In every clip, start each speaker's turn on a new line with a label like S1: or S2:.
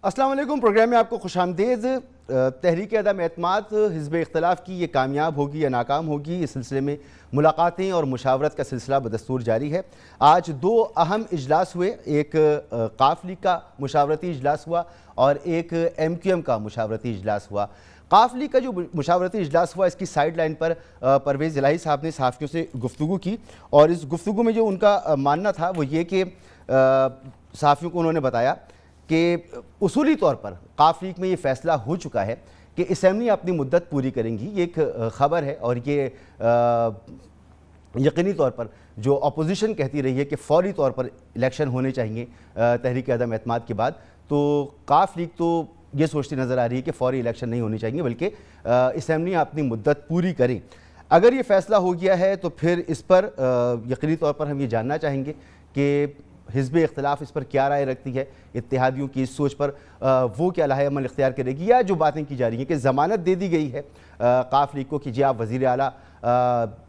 S1: السلام علیکم، پروگرام میں آپ کو خوش آمدید۔ تحریک عدم اعتماد حزب اختلاف کی یہ کامیاب ہوگی یا ناکام ہوگی، اس سلسلے میں ملاقاتیں اور مشاورت کا سلسلہ بدستور جاری ہے۔ آج دو اہم اجلاس ہوئے، ایک قاف لیگ کا مشاورتی اجلاس ہوا اور ایک ایم کیو ایم کا مشاورتی اجلاس ہوا۔ قاف لیگ کا جو مشاورتی اجلاس ہوا، اس کی سائیڈ لائن پر پرویز الہی صاحب نے صحافیوں سے گفتگو کی، اور اس گفتگو میں جو ان کا ماننا تھا وہ یہ کہ صحافیوں کو انہوں نے بتایا کہ اصولی طور پر قاف لیگ میں یہ فیصلہ ہو چکا ہے کہ اسمبلی اپنی مدت پوری کریں گی۔ یہ ایک خبر ہے اور یہ یقینی طور پر جو اپوزیشن کہتی رہی ہے کہ فوری طور پر الیکشن ہونے چاہیے تحریک عدم اعتماد کے بعد، تو قاف لیگ تو یہ سوچتی نظر آ رہی ہے کہ فوری الیکشن نہیں ہونی چاہیے بلکہ اسمبلی اپنی مدت پوری کریں۔ اگر یہ فیصلہ ہو گیا ہے تو پھر اس پر یقینی طور پر ہم یہ جاننا چاہیں گے کہ حزب اختلاف اس پر کیا رائے رکھتی ہے، اتحادیوں کی اس سوچ پر وہ کیا لائحہ عمل اختیار کرے گی، یا جو باتیں کی جا رہی ہیں کہ ضمانت دے دی گئی ہے قاف لیگ کو کہ جی آپ وزیر اعلیٰ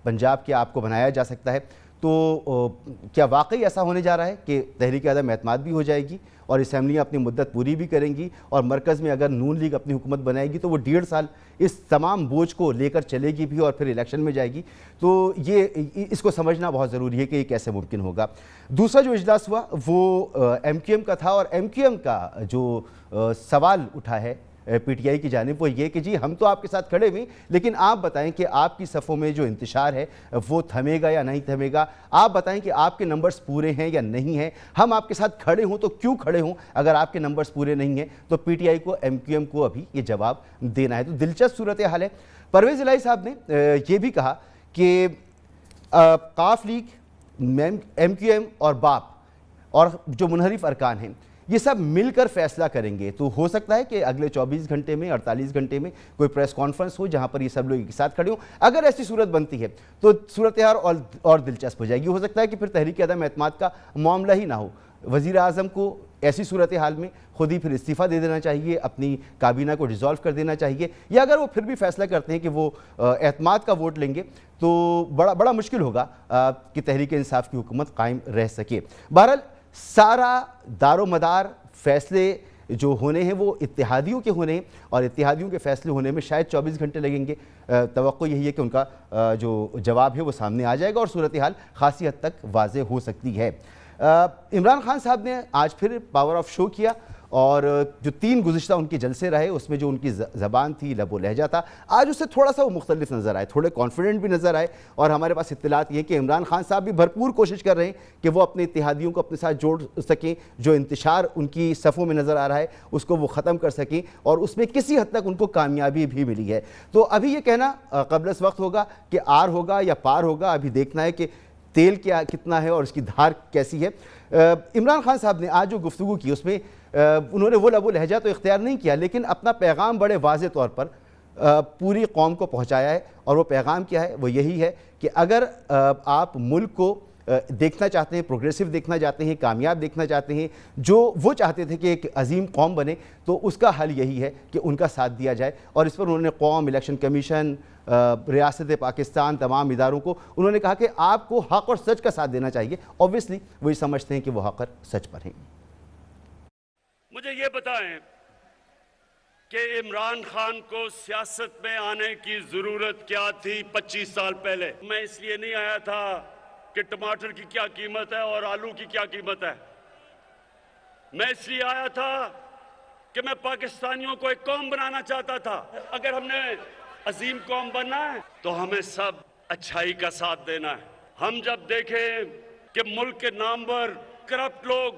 S1: پنجاب کے آپ کو بنایا جا سکتا ہے، تو کیا واقعی ایسا ہونے جا رہا ہے کہ تحریک عدم اعتماد بھی ہو جائے گی اور اسمبلیاں اپنی مدت پوری بھی کریں گی، اور مرکز میں اگر نون لیگ اپنی حکومت بنائے گی تو وہ 1.5 سال اس تمام بوجھ کو لے کر چلے گی بھی اور پھر الیکشن میں جائے گی؟ تو یہ اس کو سمجھنا بہت ضروری ہے کہ یہ کیسے ممکن ہوگا۔ دوسرا جو اجلاس ہوا وہ ایم کیو ایم کا تھا، اور ایم کیو ایم کا جو سوال اٹھا ہے پی ٹی آئی کی جانب وہ یہ کہ جی ہم تو آپ کے ساتھ کھڑے ہوئے، لیکن آپ بتائیں کہ آپ کی صفوں میں جو انتشار ہے وہ تھمے گا یا نہیں تھمے گا، آپ بتائیں کہ آپ کے نمبرز پورے ہیں یا نہیں ہیں، ہم آپ کے ساتھ کھڑے ہوں تو کیوں کھڑے ہوں، اگر آپ کے نمبرز پورے نہیں ہیں تو پی ٹی آئی کو ایم کیو ایم کو ابھی یہ جواب دینا ہے۔ تو دلچسپ صورتحال ہے۔ پرویز الہی صاحب نے یہ بھی کہا کہ قاف لیگ، ایم کیو ایم اور باپ اور جو منحرف ارکان ہیں یہ سب مل کر فیصلہ کریں گے، تو ہو سکتا ہے کہ اگلے 24 گھنٹے میں 48 گھنٹے میں کوئی پریس کانفرنس ہو جہاں پر یہ سب لوگ ایک ساتھ کھڑے ہوں۔ اگر ایسی صورت بنتی ہے تو صورتحال اور دلچسپ ہو جائے گی۔ ہو سکتا ہے کہ پھر تحریک عدم اعتماد کا معاملہ ہی نہ ہو، وزیر اعظم کو ایسی صورتحال میں خود ہی پھر استعفیٰ دے دینا چاہیے، اپنی کابینہ کو ڈیزالو کر دینا چاہیے، یا اگر وہ پھر بھی فیصلہ کرتے ہیں کہ وہ اعتماد کا ووٹ لیں گے تو بڑا مشکل ہوگا کہ تحریک انصاف کی حکومت قائم رہ سکے۔ بہرحال سارا دار و مدار فیصلے جو ہونے ہیں وہ اتحادیوں کے ہونے ہیں، اور اتحادیوں کے فیصلے ہونے میں شاید 24 گھنٹے لگیں گے۔ توقع یہی ہے کہ ان کا جو جواب ہے وہ سامنے آ جائے گا اور صورتحال خاصی حد تک واضح ہو سکتی ہے۔ عمران خان صاحب نے آج پھر پاور آف شو کیا، اور جو 3 گزشتہ ان کے جلسے رہے اس میں جو ان کی زبان تھی، لب و لہجہ تھا، آج اس سے تھوڑا سا وہ مختلف نظر آئے، تھوڑے کانفیڈنٹ بھی نظر آئے، اور ہمارے پاس اطلاعات یہ کہ عمران خان صاحب بھی بھرپور کوشش کر رہے ہیں کہ وہ اپنے اتحادیوں کو اپنے ساتھ جوڑ سکیں، جو انتشار ان کی صفوں میں نظر آ رہا ہے اس کو وہ ختم کر سکیں، اور اس میں کسی حد تک ان کو کامیابی بھی ملی ہے۔ تو ابھی یہ کہنا قبل از وقت ہوگا کہ آر ہوگا یا پار ہوگا، ابھی دیکھنا ہے کہ تیل کتنا ہے اور اس کی دھار کیسی ہے۔ عمران خان صاحب نے آج جو گفتگو کی اس میں انہوں نے وہ لب و لہجہ تو اختیار نہیں کیا، لیکن اپنا پیغام بڑے واضح طور پر پوری قوم کو پہنچایا ہے، اور وہ پیغام کیا ہے؟ وہ یہی ہے کہ اگر آپ ملک کو دیکھنا چاہتے ہیں، پروگریسو دیکھنا چاہتے ہیں، کامیاب دیکھنا چاہتے ہیں، جو وہ چاہتے تھے کہ ایک عظیم قوم بنے، تو اس کا حل یہی ہے کہ ان کا ساتھ دیا جائے، اور اس پر انہوں نے قوم، الیکشن کمیشن، ریاست پاکستان، تمام اداروں کو انہوں نے کہا کہ آپ کو حق اور سچ کا ساتھ دینا چاہیے۔ اوبویسلی وہ یہ سمجھتے ہیں کہ وہ حق اور سچ پر ہیں۔
S2: مجھے یہ بتائیں کہ عمران خان کو سیاست میں آنے کی ضرورت کیا تھی 25 سال پہلے؟ میں اس لیے نہیں آیا تھا کہ ٹماٹر کی کیا قیمت ہے اور آلو کی کیا قیمت ہے، میں اس لیے آیا تھا کہ میں پاکستانیوں کو ایک قوم بنانا چاہتا تھا۔ اگر ہم نے عظیم قوم بننا ہے تو ہمیں سب اچھائی کا ساتھ دینا ہے۔ ہم جب دیکھیں کہ ملک کے نامور، کرپٹ لوگ،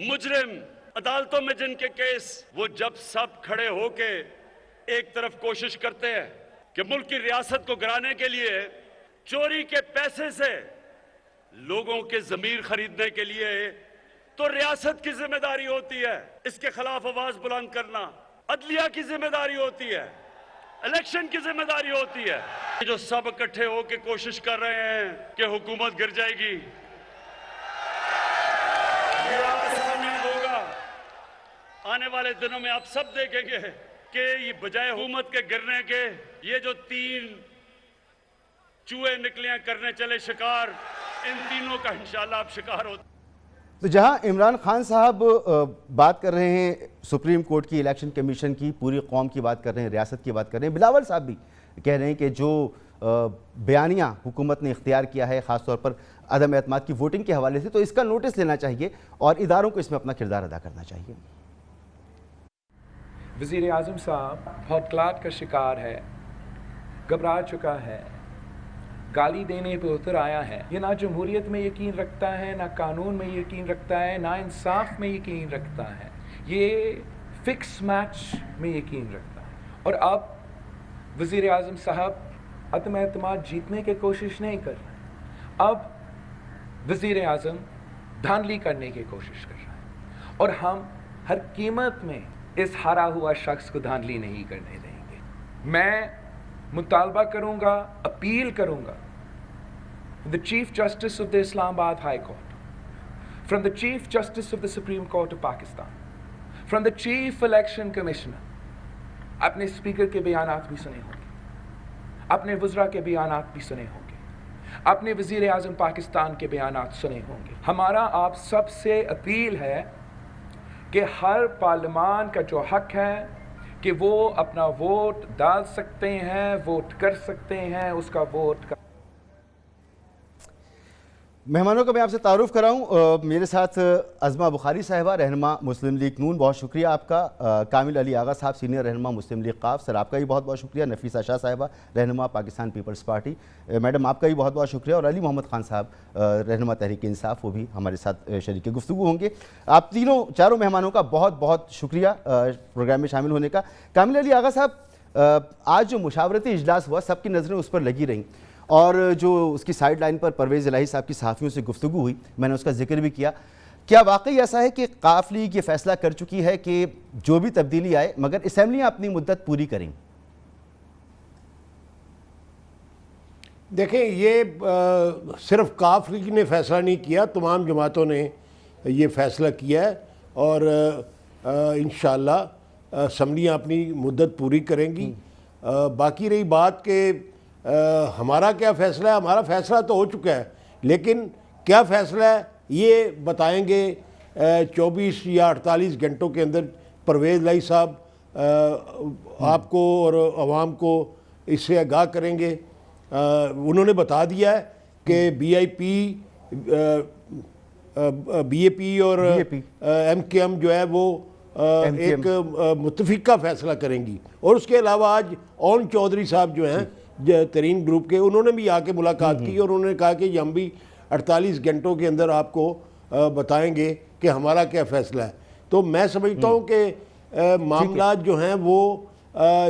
S2: مجرم، عدالتوں میں جن کے کیس، وہ جب سب کھڑے ہو کے ایک طرف کوشش کرتے ہیں کہ ملک کی ریاست کو گرانے کے لیے چوری کے پیسے سے لوگوں کے ضمیر خریدنے کے لیے، تو ریاست کی ذمہ داری ہوتی ہے اس کے خلاف آواز بلند کرنا، عدلیہ کی ذمہ داری ہوتی ہے، الیکشن کی ذمہ داری ہوتی ہے۔ جو سب اکٹھے ہو کے کوشش کر رہے ہیں کہ حکومت گر جائے گی، یہ آپ کے سامنے ہوگا۔ آنے والے دنوں میں آپ سب دیکھیں گے کہ یہ بجائے حکومت کے گرنے کے، یہ جو 3 چوہے نکلیاں کرنے چلے شکار، ان تینوں کا انشاءاللہ آپ شکار ہوتے۔
S1: تو جہاں عمران خان صاحب بات کر رہے ہیں سپریم کورٹ کی، الیکشن کمیشن کی، پوری قوم کی بات کر رہے ہیں، ریاست کی بات کر رہے ہیں، بلاول صاحب بھی کہہ رہے ہیں کہ جو بیانیہ حکومت نے اختیار کیا ہے خاص طور پر عدم اعتماد کی ووٹنگ کے حوالے سے، تو اس کا نوٹس لینا چاہیے اور اداروں کو اس میں اپنا کردار ادا کرنا چاہیے۔
S3: وزیر اعظم صاحب بھوتکلاٹ کا شکار ہے، گھبرا چکا ہے، گالی دینے پہ اتر آیا ہے۔ یہ نہ جمہوریت میں یقین رکھتا ہے، نہ قانون میں یقین رکھتا ہے، نہ انصاف میں یقین رکھتا ہے، یہ فکس میچ میں یقین رکھتا ہے۔ اور اب وزیر اعظم صاحب عدم اعتماد جیتنے کی کوشش نہیں کر رہے، اب وزیر اعظم دھاندلی کرنے کی کوشش کر رہا ہے، اور ہم ہر قیمت میں اس ہارا ہوا شخص کو دھاندلی نہیں کرنے دیں گے۔ میں مطالبہ کروں گا، اپیل کروں گا the Chief Justice of the Islamabad High Court, from the Chief Justice of the Supreme Court of Pakistan, from the Chief Election Commissioner، اپنے اسپیکر کے بیانات بھی سنے ہوں گے، اپنے وزراء کے بیانات بھی سنے ہوں گے، اپنے وزیر اعظم پاکستان کے بیانات سنے ہوں گے۔ ہمارا آپ سب سے اپیل ہے کہ ہر پارلیمان کا جو حق ہے کہ وہ اپنا ووٹ ڈال سکتے ہیں، ووٹ کر سکتے ہیں، اس کا ووٹ کا۔
S1: مہمانوں کا میں آپ سے تعارف کراؤں، میرے ساتھ عظمہ بخاری صاحبہ رہنما مسلم لیگ نون، بہت شکریہ آپ کا۔ کامل علی آغا صاحب سینئر رہنما مسلم لیگ قاف، سر آپ کا بھی بہت بہت شکریہ۔ نفیسہ شاہ صاحبہ رہنما پاکستان پیپلز پارٹی، میڈم آپ کا بھی بہت بہت شکریہ۔ اور علی محمد خان صاحب رہنما تحریک انصاف، وہ بھی ہمارے ساتھ شریک گفتگو ہوں گے۔ آپ چاروں مہمانوں کا بہت بہت شکریہ پروگرام میں شامل ہونے کا۔ کامل علی آغا صاحب، آج جو مشاورتی اجلاس ہوا سب کی نظریں اس پر لگی رہیں، اور جو اس کی سائیڈ لائن پر پرویز الہی صاحب کی صحافیوں سے گفتگو ہوئی، میں نے اس کا ذکر بھی کیا۔ کیا واقعی ایسا ہے کہ قاف لیگ یہ فیصلہ کر چکی ہے کہ جو بھی تبدیلی آئے مگر اسمبلیاں اپنی مدت پوری کریں؟
S4: دیکھیں، یہ صرف قاف لیگ نے فیصلہ نہیں کیا، تمام جماعتوں نے یہ فیصلہ کیا ہے، اور انشاءاللہ اسمبلیاں اپنی مدت پوری کریں گی۔ باقی رہی بات کہ ہمارا کیا فیصلہ ہے، ہمارا فیصلہ تو ہو چکا ہے، لیکن کیا فیصلہ ہے یہ بتائیں گے 24 یا 48 گھنٹوں کے اندر۔ پرویز الہی صاحب آپ کو اور عوام کو اس سے آگاہ کریں گے۔ انہوں نے بتا دیا ہے کہ بی آئی پی، بی اے پی اور ایم کے ایم جو ہے وہ ایک متفقہ فیصلہ کریں گی، اور اس کے علاوہ آج اون چودھری صاحب جو ہیں ترین گروپ کے، انہوں نے بھی آ کے ملاقات کی، اور انہوں نے کہا کہ ہم بھی 48 گھنٹوں کے اندر آپ کو بتائیں گے کہ ہمارا کیا فیصلہ ہے۔ تو میں سمجھتا ہوں کہ معاملات جو ہیں وہ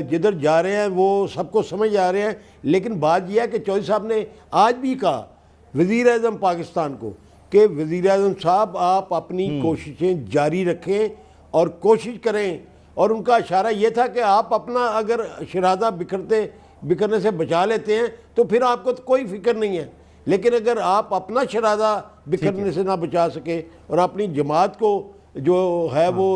S4: جدھر جا رہے ہیں وہ سب کو سمجھ آ رہے ہیں، لیکن بات یہ ہے کہ چودھری صاحب نے آج بھی کہا وزیر اعظم پاکستان کو کہ وزیر اعظم صاحب آپ اپنی کوششیں جاری رکھیں اور کوشش کریں، اور ان کا اشارہ یہ تھا کہ آپ اپنا اگر شرادہ بکھرنے سے بچا لیتے ہیں تو پھر آپ کو کوئی فکر نہیں ہے، لیکن اگر آپ اپنا شرادہ بکھرنے سے نہ بچا سکے اور اپنی جماعت کو جو ہے وہ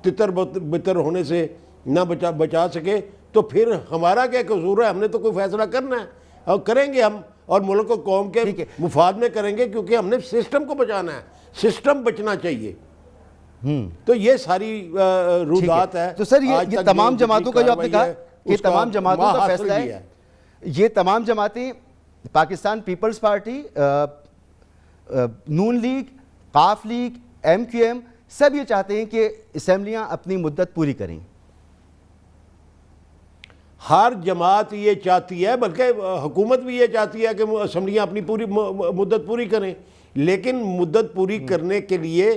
S4: تتر بتر ہونے سے نہ بچا سکے تو پھر ہمارا کیا قصور ہے؟ ہم نے تو کوئی فیصلہ کرنا ہے اور کریں گے ہم، اور ملک و قوم کے مفاد میں کریں گے، کیونکہ ہم نے سسٹم کو بچانا ہے، سسٹم بچنا چاہیے۔ تو یہ ساری رودات ہے۔
S1: تو سر یہ تمام جماعتوں کا جو آپ نے کہا، یہ تمام جماعتوں کا فیصلہ ہے، یہ تمام جماعتیں پاکستان پیپلز پارٹی، نون لیگ، قاف لیگ، ایم کیو ایم، سب یہ چاہتے ہیں کہ اسمبلیاں اپنی مدت پوری کریں۔
S4: ہر جماعت یہ چاہتی ہے، بلکہ حکومت بھی یہ چاہتی ہے کہ اسمبلیاں اپنی پوری مدت پوری کریں، لیکن مدت پوری کرنے کے لیے،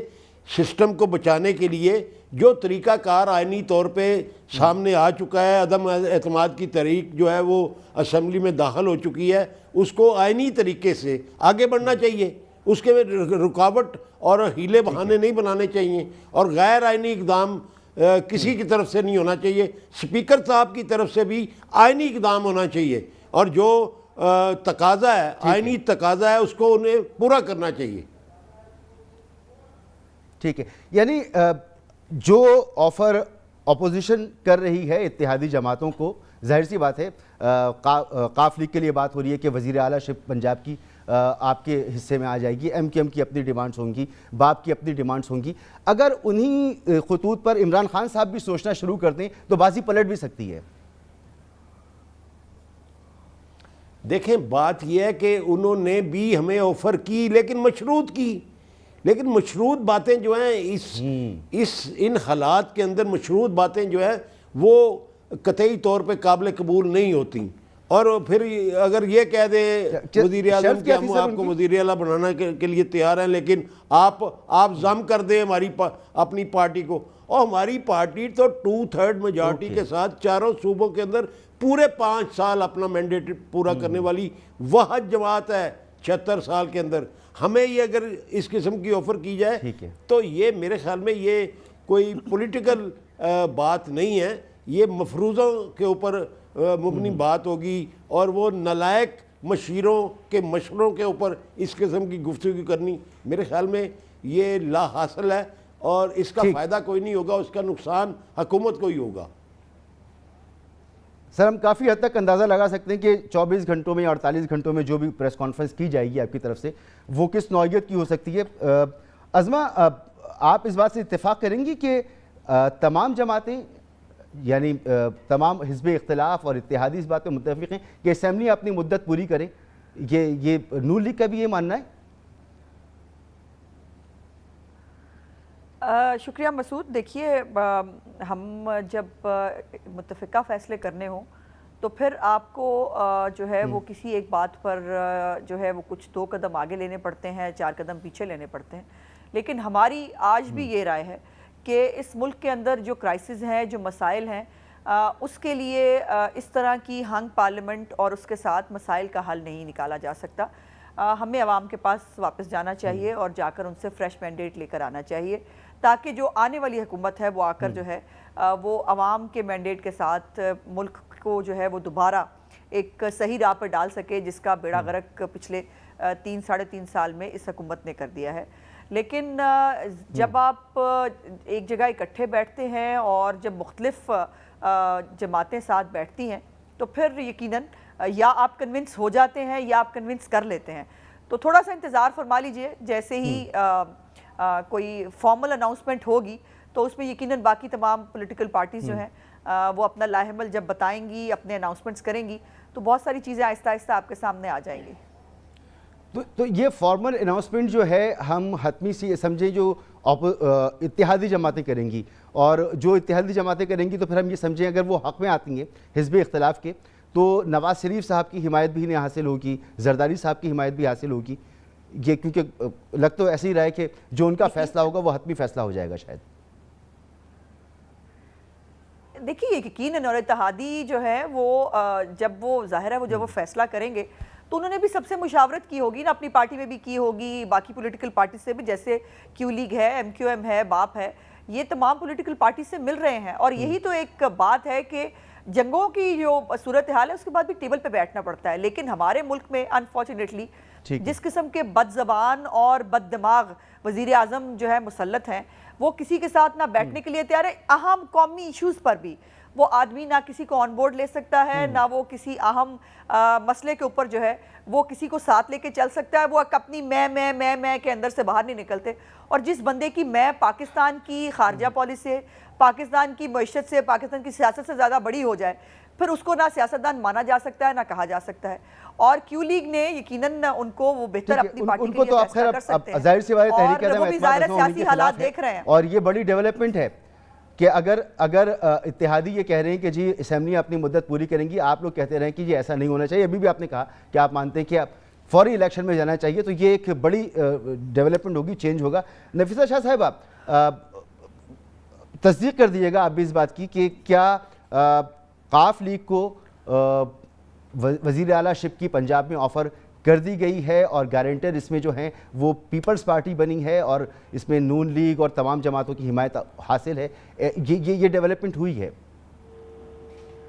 S4: سسٹم کو بچانے کے لیے جو طریقہ کار آئینی طور پہ سامنے آ چکا ہے، عدم اعتماد کی تحریک جو ہے وہ اسمبلی میں داخل ہو چکی ہے، اس کو آئینی طریقے سے آگے بڑھنا چاہیے، اس کے رکاوٹ اور ہیلے بہانے نہیں بنانے چاہیے، اور غیر آئینی اقدام کسی کی طرف سے نہیں ہونا چاہیے، سپیکر صاحب کی طرف سے بھی آئینی اقدام ہونا چاہیے، اور جو تقاضا ہے، آئینی تقاضا ہے، اس کو انہیں پورا کرنا چاہیے۔
S1: ٹھیک ہے، یعنی جو آفر اپوزیشن کر رہی ہے اتحادی جماعتوں کو، ظاہر سی بات ہے قاف لیگ کے لیے بات ہو رہی ہے کہ وزیر اعلیٰ شپ پنجاب کی آپ کے حصے میں آ جائے گی، ایم کیو ایم کی اپنی ڈیمانڈز ہوں گی، باپ کی اپنی ڈیمانڈز ہوں گی. اگر انہی خطوط پر عمران خان صاحب بھی سوچنا شروع کر دیں تو بازی پلٹ بھی سکتی ہے.
S4: دیکھیں بات یہ ہے کہ انہوں نے بھی ہمیں آفر کی لیکن مشروط کی، لیکن مشروط باتیں جو ہیں ان حالات کے اندر مشروط باتیں جو ہیں وہ قطعی طور پہ قابل قبول نہیں ہوتی. اور پھر اگر یہ کہہ دے وزیر اعظم کہ ہم آپ کو وزیر اعلیٰ بنانا کے لیے تیار ہیں لیکن آپ ضم کر دیں ہماری اپنی پارٹی کو، اور ہماری پارٹی تو 2/3 میجارٹی کے ساتھ چاروں صوبوں کے اندر پورے 5 سال اپنا مینڈیٹ پورا کرنے والی واحد جماعت ہے 76 سال کے اندر. ہمیں یہ اگر اس قسم کی آفر کی جائے تو یہ میرے خیال میں یہ کوئی پولیٹیکل بات نہیں ہے، یہ مفروضوں کے اوپر مبنی بات ہوگی، اور وہ نالائق مشیروں کے مشوروں کے اوپر اس قسم کی گفتگو کرنی میرے خیال میں یہ لا حاصل ہے، اور اس کا فائدہ کوئی نہیں ہوگا، اس کا نقصان حکومت کو ہی ہوگا.
S1: سر ہم کافی حد تک اندازہ لگا سکتے ہیں کہ 24 گھنٹوں میں یا 48 گھنٹوں میں جو بھی پریس کانفرنس کی جائے گی آپ کی طرف سے وہ کس نوعیت کی ہو سکتی ہے. عظمہ آپ اس بات سے اتفاق کریں گی کہ تمام جماعتیں یعنی تمام حزب اختلاف اور اتحادی اس بات پہ متفق ہیں کہ اسمبلی اپنی مدت پوری کرے؟ یہ نون لیگ کا بھی یہ ماننا ہے؟
S5: شکریہ مسعود. دیکھیے ہم جب متفقہ فیصلے کرنے ہوں تو پھر آپ کو جو ہے وہ کسی ایک بات پر جو ہے وہ کچھ 2 قدم آگے لینے پڑتے ہیں، 4 قدم پیچھے لینے پڑتے ہیں. لیکن ہماری آج بھی یہ رائے ہے کہ اس ملک کے اندر جو کرائسس ہیں، جو مسائل ہیں، اس کے لیے اس طرح کی ہنگ پارلیمنٹ اور اس کے ساتھ مسائل کا حل نہیں نکالا جا سکتا. ہمیں عوام کے پاس واپس جانا چاہیے اور جا کر ان سے فریش مینڈیٹ لے کر آنا چاہیے تاکہ جو آنے والی حکومت ہے وہ آ کر جو ہے وہ عوام کے مینڈیٹ کے ساتھ ملک کو جو ہے وہ دوبارہ ایک صحیح راہ پر ڈال سکے، جس کا بیڑا غرق پچھلے 3-3.5 سال میں اس حکومت نے کر دیا ہے. لیکن جب آپ ایک جگہ اکٹھے بیٹھتے ہیں اور جب مختلف جماعتیں ساتھ بیٹھتی ہیں تو پھر یقیناً یا آپ کنونس ہو جاتے ہیں یا آپ کنونس کر لیتے ہیں. تو تھوڑا سا انتظار فرما لیجئے، جیسے ہی کوئی فارمل اناؤنسمنٹ ہوگی تو اس میں یقیناً باقی تمام پولیٹیکل پارٹیز جو ہیں وہ اپنا لاہ عمل جب بتائیں گی، اپنے اناؤنسمنٹس کریں گی تو بہت ساری چیزیں آہستہ آہستہ آپ کے سامنے آ جائیں گی.
S1: تو یہ فارمل اناؤنسمنٹ جو ہے ہم حتمی سی سمجھیں جو اتحادی جماعتیں کریں گی، اور جو اتحادی جماعتیں کریں گی تو پھر ہم یہ سمجھیں اگر وہ حق میں آتی ہیں حزب اختلاف کے تو نواز شریف صاحب کی حمایت بھی انہیں حاصل ہوگی، زرداری صاحب کی حمایت بھی حاصل ہوگی. یہ کیونکہ لگ تو ایسے ہی رہا ہے کہ جو ان کا فیصلہ ہوگا وہ حتمی فیصلہ ہو جائے گا شاید.
S5: دیکھیے یقیناً اور اتحادی جو ہے وہ جب وہ ظاہر ہے وہ جب وہ فیصلہ کریں گے تو انہوں نے بھی سب سے مشاورت کی ہوگی نا، اپنی پارٹی میں بھی کی ہوگی، باقی پولیٹیکل پارٹی سے بھی، جیسے کیو لیگ ہے، ایم کیو ایم ہے، باپ ہے، یہ تمام پولیٹیکل پارٹی سے مل رہے ہیں. اور یہی تو ایک بات ہے کہ جنگوں کی جو صورتحال ہے اس کے بعد بھی ٹیبل پہ بیٹھنا پڑتا ہے. لیکن ہمارے ملک میں انفارچونیٹلی جس قسم کے بد زبان اور بد دماغ وزیر اعظم جو ہے مسلط ہیں، وہ کسی کے ساتھ نہ بیٹھنے کے لیے تیار ہے. اہم قومی ایشوز پر بھی وہ آدمی نہ کسی کو آن بورڈ لے سکتا ہے، نہ وہ کسی اہم مسئلے کے اوپر جو ہے وہ کسی کو ساتھ لے کے چل سکتا ہے. وہ اپنی میں کے اندر سے باہر نہیں نکلتے. اور جس بندے کی میں پاکستان کی خارجہ پالیسی سے، پاکستان کی معیشت سے، پاکستان کی سیاست سے زیادہ بڑی ہو جائے، پھر اس کو نہ سیاستدان مانا جا سکتا ہے نہ کہا جا سکتا ہے. اور کیو لیگ نے یقیناً ان کو وہ بہتر اپنی پارٹی کے لیے فیصلہ کر سکتے ہیں،
S1: ظاہر سی بات ہے تحریک عدم
S5: اور وہ بھی ظاہر سیاسی حالات دیکھ رہے ہیں.
S1: اور یہ بڑی ڈیولپمنٹ ہے کہ اگر اتحادی یہ کہہ رہے ہیں کہ جی اسمبلی اپنی مدت پوری کریں گی، آپ لوگ کہتے رہیں کہ یہ ایسا نہیں ہونا چاہیے. ابھی بھی آپ نے کہا کہ آپ مانتے ہیں کہ فوری الیکشن میں جانا چاہیے، تو یہ ایک بڑی ڈیولپمنٹ ہوگی، چینج ہوگا. نفیسہ شاہ صاحبہ تصدیق کر دیجیے گا آپ بھی اس بات کی کہ کیا قاف لیگ کو وزیر اعلیٰ شپ کی پنجاب میں آفر کر دی گئی ہے اور گارنٹر اس میں جو ہیں وہ پیپلز پارٹی بنی ہے اور اس میں نون لیگ اور تمام جماعتوں کی حمایت حاصل ہے؟ یہ ڈیولپمنٹ ہوئی ہے؟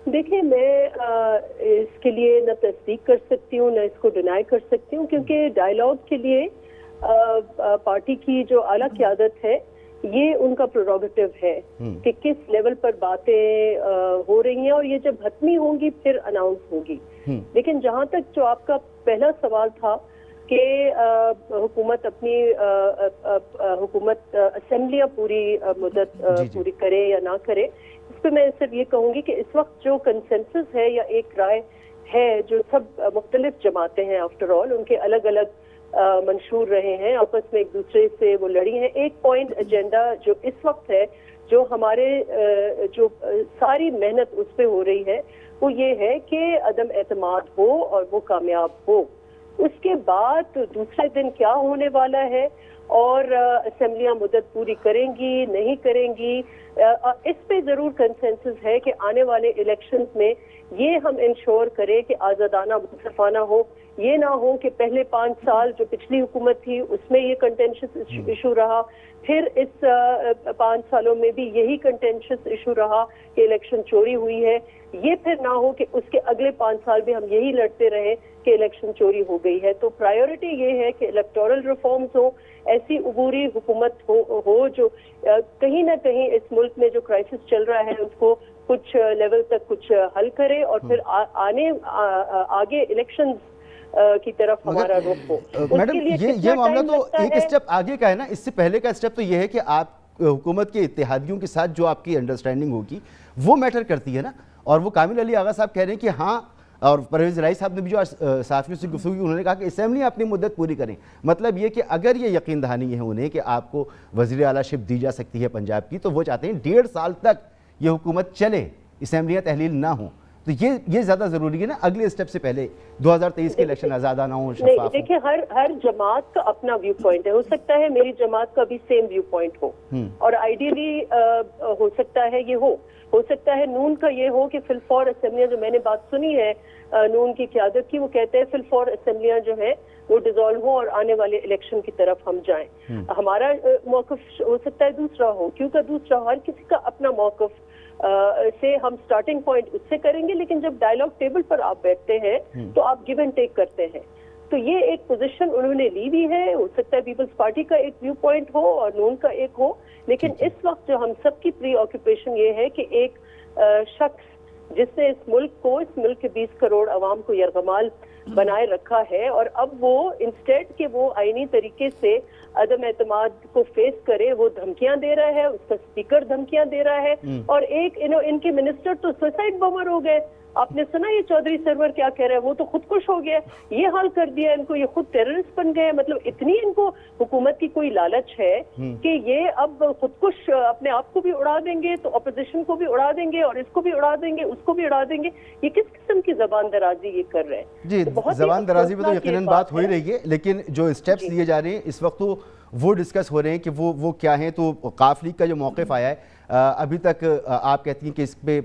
S6: دیکھیں میں اس کے لیے نہ تصدیق کر سکتی ہوں نہ اس کو ڈینائی کر سکتی ہوں، کیونکہ ڈائیلاگ کے لیے پارٹی کی جو اعلیٰ قیادت ہے یہ ان کا پروروگیٹو ہے کہ کس لیول پر باتیں ہو رہی ہیں، اور یہ جب حتمی ہوں گی پھر اناؤنس ہوگی. لیکن جہاں تک جو آپ کا پہلا سوال تھا کہ حکومت اپنی حکومت اسمبلیاں پوری مدت پوری کرے یا نہ کرے. اس پہ میں صرف یہ کہوں گی کہ اس وقت جو کنسنسس ہے یا ایک رائے ہے جو سب مختلف جماعتیں ہیں آفٹر آل ان کے الگ الگ منشور رہے ہیں, آپس میں ایک دوسرے سے وہ لڑی ہیں. ایک پوائنٹ ایجنڈا جو اس وقت ہے جو ہمارے جو ساری محنت اس پہ ہو رہی ہے وہ یہ ہے کہ عدم اعتماد ہو اور وہ کامیاب ہو. اس کے بعد دوسرے دن کیا ہونے والا ہے اور اسمبلیاں مدت پوری کریں گی نہیں کریں گی, اس پہ ضرور کنسنسس ہے کہ آنے والے الیکشنز میں یہ ہم انشور کریں کہ آزادانہ منصفانہ ہو. یہ نہ ہو کہ پہلے 5 سال جو پچھلی حکومت تھی اس میں یہ کنٹینشس ایشو رہا, پھر اس 5 سالوں میں بھی یہی کنٹینشس ایشو رہا کہ الیکشن چوری ہوئی ہے. یہ پھر نہ ہو کہ اس کے اگلے 5 سال بھی ہم یہی لڑتے رہیں کہ الیکشن چوری ہو گئی ہے. تو پرائیورٹی یہ ہے کہ الیکٹورل ریفارمز ہو, ایسی عبوری حکومت ہو جو کہیں نہ کہیں اس ملک میں جو کرائسس چل رہا ہے اس کو کچھ لیول تک کچھ حل کرے اور پھر آگے الیکشنز کی طرف ہمارا رخ ہو.
S1: میڈم یہ معاملہ تو ایک اسٹیپ آگے کا ہے نا, اس سے پہلے کا اسٹیپ تو یہ ہے کہ آپ حکومت کے اتحادیوں کے ساتھ جو آپ کی انڈرسٹینڈنگ ہوگی وہ میٹر کرتی ہے نا, اور وہ کامل علی آغا صاحب کہہ رہے ہیں کہ ہاں, اور پرویز الہی صاحب نے بھی جو صحافیوں سے گفتگو کی انہوں نے کہا کہ اسمبلیاں اپنی مدت پوری کریں. مطلب یہ کہ اگر یہ یقین دہانی ہے انہیں کہ آپ کو وزیر اعلیٰ شپ دی جا سکتی ہے پنجاب کی, تو وہ چاہتے ہیں 1.5 سال تک یہ حکومت چلے, اسمبلیاں تحلیل نہ ہوں. تو یہ زیادہ ضروری ہے نا اگلے اسٹیپ سے پہلے 2023 کے الیکشن آزادانہ ہوں, شفاف ہوں.
S6: دیکھیں ہر جماعت کا اپنا ویو پوائنٹ ہے. ہو سکتا ہے میری جماعت کا بھی سیم ویو پوائنٹ ہو اور آئیڈیلی ہو سکتا ہے یہ ہو سکتا ہے نون کا یہ ہو کہ فی الفور اسمبلیاں, جو میں نے بات سنی ہے نون کی قیادت کی, وہ کہتے ہیں فی الفور اسمبلیاں جو ہیں وہ ڈیزالو ہوں اور آنے والے الیکشن کی طرف ہم جائیں. ہمارا موقف ہو سکتا ہے دوسرا ہو, کیونکہ دوسرا ہو, ہر کسی کا اپنا موقف سے ہم سٹارٹنگ پوائنٹ اس سے کریں گے, لیکن جب ڈائیلاگ ٹیبل پر آپ بیٹھتے ہیں تو آپ گیو اینڈ ٹیک کرتے ہیں. تو یہ ایک پوزیشن انہوں نے لی بھی ہے. ہو سکتا ہے پیپلز پارٹی کا ایک ویو پوائنٹ ہو اور نون کا ایک ہو, لیکن اس وقت جو ہم سب کی پری آکوپیشن یہ ہے کہ ایک شخص جس نے اس ملک کے 20 کروڑ عوام کو یرغمال بنائے رکھا ہے, اور اب وہ انسٹیڈ کہ وہ آئینی طریقے سے عدم اعتماد کو فیس کرے, وہ دھمکیاں دے رہا ہے, اس کا اسپیکر دھمکیاں دے رہا ہے, اور ایک ان کے منسٹر تو سوسائڈ بمر ہو گئے. آپ نے سنا یہ چودھری سرور کیا کہہ رہے ہیں, وہ تو خودکش ہو گیا, یہ حال کر دیا ان کو, یہ خود ٹیررسٹ بن گئے. مطلب اتنی ان کو حکومت کی کوئی لالچ ہے کہ یہ اب خودکش اپنے آپ کو بھی اڑا دیں گے, تو اپوزیشن کو بھی اڑا دیں گے, اور اس کو بھی اڑا دیں گے, اس کو بھی اڑا دیں گے. یہ کس قسم کی زبان درازی یہ کر رہے ہیں؟
S1: جی, زبان درازی پہ تو یقیناً بات ہو ہی رہی ہے, لیکن جو اسٹیپس لیے جا رہے ہیں اس وقت تو وہ ڈسکس ہو رہے ہیں کہ وہ کیا ہیں. تو قاف لیگ کا جو موقف آیا ہے, ابھی تک آپ کہتی ہیں کہ اس پہ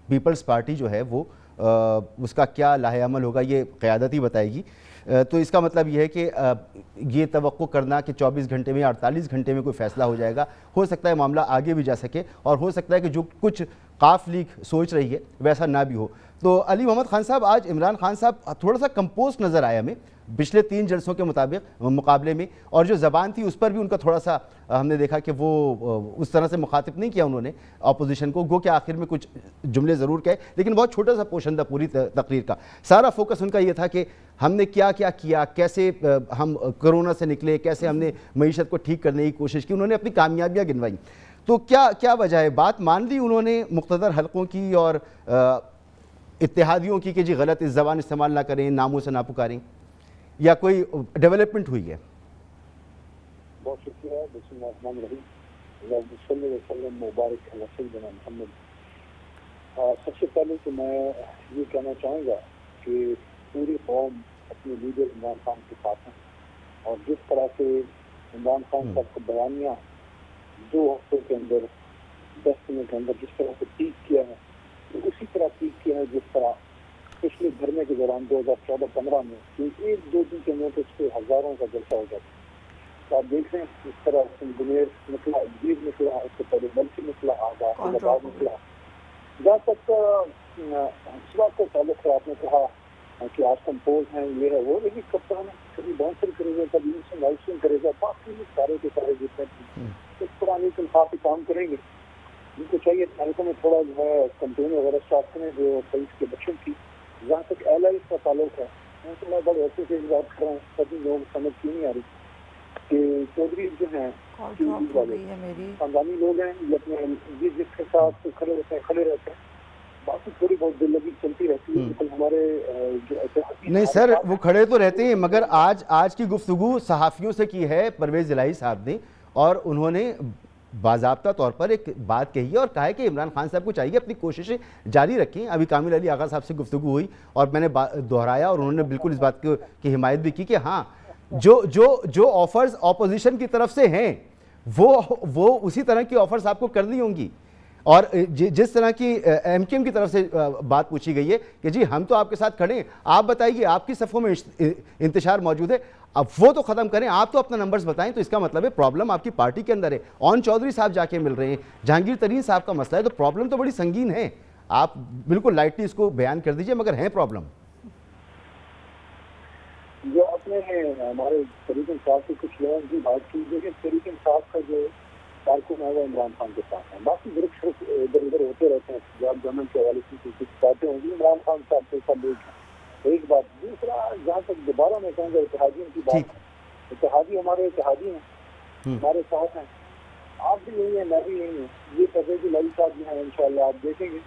S1: پیپلز پارٹی جو ہے وہ اس کا کیا لاہ عمل ہوگا یہ قیادت ہی بتائے گی. تو اس کا مطلب یہ ہے کہ یہ توقع کرنا کہ 24 گھنٹے میں یا 48 گھنٹے میں کوئی فیصلہ ہو جائے گا, ہو سکتا ہے معاملہ آگے بھی جا سکے, اور ہو سکتا ہے کہ جو کچھ قاف لیگ سوچ رہی ہے ویسا نہ بھی ہو. تو علی محمد خان صاحب, آج عمران خان صاحب تھوڑا سا کمپوزڈ نظر آیا ہمیں پچھلے 3 جلسوں کے مقابلے میں, اور جو زبان تھی اس پر بھی ان کا تھوڑا سا ہم نے دیکھا کہ وہ اس طرح سے مخاطب نہیں کیا انہوں نے اپوزیشن کو, گو کہ آخر میں کچھ جملے ضرور کہے, لیکن بہت چھوٹا سا پورشن تھا پوری تقریر کا. سارا فوکس ان کا یہ تھا کہ ہم نے کیا کیسے ہم کرونا سے نکلے, کیسے ہم نے معیشت کو ٹھیک کرنے کی کوشش کی. انہوں نے اپنی کامیابیاں گنوائیں. تو کیا وجہ ہے, بات مان لی انہوں نے مقتدر حلقوں کی اور اتحادیوں کی کہ جی غلط اس زبان استعمال نہ کریں, ناموں سے نہ پکاریں, یا کوئی ڈیولپمنٹ ہوئی ہے؟
S7: بہت شکریہ. بسم اللہ الرحمن الرحیم. اللہم صلی اللہ علیہ وسلم مبارک علی سیدنا محمد. سب سے پہلے تو میں یہ کہنا چاہوں گا کہ پوری قوم اپنے لیڈر عمران خان کے ساتھ ہیں, اور جس طرح سے عمران خان صاحب کا بیانیہ 2 ہفتوں کے اندر 10 دنوں کے اندر جس طرح سے پیک کیا ہے, تو اسی طرح پیک کیا ہے جس طرح پچھلے دھرنے کے دوران 2014-15 میں, کیونکہ 1-2 دن کے اندر اس پہ ہزاروں کا جلسہ ہو جاتا ہے. تو آپ دیکھ رہے ہیں اس طرح سنگنیر نکلا, عجیب نکلا, اس سے پہلے بلچی نکلا, آباد نکلا. جہاں تک سوات کا تعلق ہے, آپ نے کہا کہ آج کمپوز ہیں, یہ ہے وہ, لیکن کپتان کبھی باؤنسر کرے گا, کبھی انسن لائسنگ کرے گا, باقی سارے کے سارے جتنے اس پرانی تنخواہ پہ کام کریں گے. ان کو چاہیے تعلقوں میں تھوڑا جو ہے کمپین وغیرہ اسٹارٹ کریں جو پولیس کے بچوں کی. جہاں تک ایل آئی کا تعلق ہے, میں بڑے عرصے سے بات کر رہا ہوں, سبھی لوگ سمجھ کیوں نہیں آ رہی کہ چودھری جو ہیں خاندانی لوگ ہیں, یہ اپنے جس کے ساتھ کھڑے رہتے ہیں, باقی تھوڑی بہت دل لگی چلتی رہتی ہے, لیکن ہمارے جو
S1: نہیں سر وہ کھڑے تو رہتے ہیں, مگر آج کی گفتگو صحافیوں سے کی ہے پرویز الہی صاحب نے, اور انہوں نے باضابطہ طور پر ایک بات کہی ہے اور کہا ہے کہ عمران خان صاحب کو چاہیے اپنی کوششیں جاری رکھیں. ابھی کامل علی آغا صاحب سے گفتگو ہوئی اور میں نے دہرایا اور انہوں نے بالکل اس بات کی حمایت بھی کی کہ ہاں جو آفرز اپوزیشن کی طرف سے ہیں وہ اسی طرح کی آفرز آپ کو کرنی ہوں گی, اور جس طرح کی ایم کیو ایم کی طرف سے بات پوچھی گئی ہے کہ جی ہم تو آپ کے ساتھ کھڑے ہیں, آپ بتائیے آپ کی صفوں میں انتشار موجود ہے, اب وہ تو ختم کریں, آپ تو اپنا نمبرز بتائیں. تو اس کا مطلب ہے پرابلم آپ کی پارٹی کے اندر ہے. اون چودھری صاحب جا کے مل رہے ہیں, جہانگیر ترین صاحب کا مسئلہ ہے, تو پرابلم تو بڑی سنگین ہے. آپ بالکل لائٹلی اس کو بیان کر دیجئے, مگر ہے پرابلم.
S7: جو اپنے ہمارے طریق انصاف سے کچھ لوگوں کی بات کی, دیکھیں طریق انصاف کا جو کارکن ہے وہ عمران خان کے ساتھ ہیں, باقی گروپ صرف ادھر ادھر ہوتے رہتے ہیں. جب گورنمنٹ کے حوالے سے کچھ باتیں ہوں گی, عمران خان صاحب سے سب ایک بات. دوسرا, جہاں تک دوبارہ میں کہوں گا اتحادیوں کی بات, اتحادی ہمارے اتحادی ہیں, ہمارے ساتھ ہیں, آپ بھی یہی ہیں, میں بھی یہی ہوں. یہ پرویز الہی صاحب جو ہیں انشاءاللہ آپ دیکھیں گے